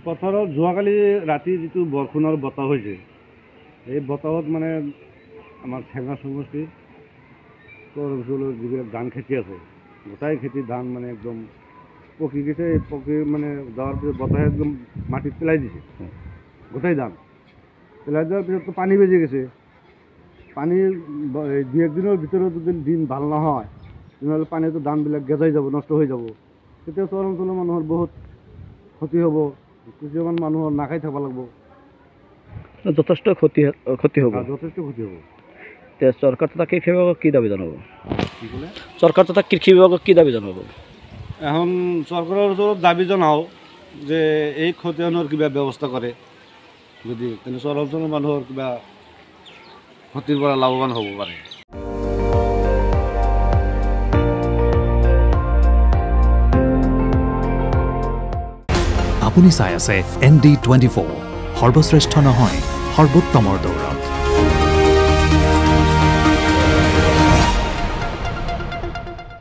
পথাৰত যোৱাকালি ৰাতি যিটো বৰষুণৰ বতাহ হৈছে এই বতাহত মানে আমাৰ ঠেঙা সমষ্টিৰ অঞ্চলৰ যিবিলাক ধান খেতি আছে গোটাই খেতি ধান মানে একদম পকি গৈছে। পকি মানে যাওয়ার পিছত বতাহে একদম মাটিত পেলাই দিছে গোটাই ধান। পেলাই দেওয়ার পিছত তো পানি বেজে গেছে। পানী দুই একদিনের ভিতরে যদি দিন ভাল নহয় তেনেহ'লে পানীটো ধানবিলাক গেজাই যাব, নষ্ট হৈ যাব। তেতিয়া চৰ অঞ্চলৰ মানুহৰ বহুত ক্ষতি হ'ব। কিছুমান মানুহৰ নাখাই থাকিব লাগিব। যথেষ্ট ক্ষতি হ'ব। যথেষ্ট ক্ষতি হ'ব। চৰকাৰ তথা কৃষি বিভাগক কি দাবী জনাব? কি ক'লে? চৰকাৰ তথা কৃষি বিভাগক কি দাবী জনাব? এখন চৰকাৰৰ ওচৰত দাবী জনাওঁ যে এই ক্ষতিপূৰণৰ কিবা ব্যৱস্থা কৰে যদি, তেনে চৰ অঞ্চলৰ মানুহৰ কিবা ক্ষতিৰ পৰা লাভৱান হ'ব পাৰে। আপুনি চাই আছে ND24, সৰ্বশ্ৰেষ্ঠ নহয় সৰ্বোত্তমৰ দৌৰ।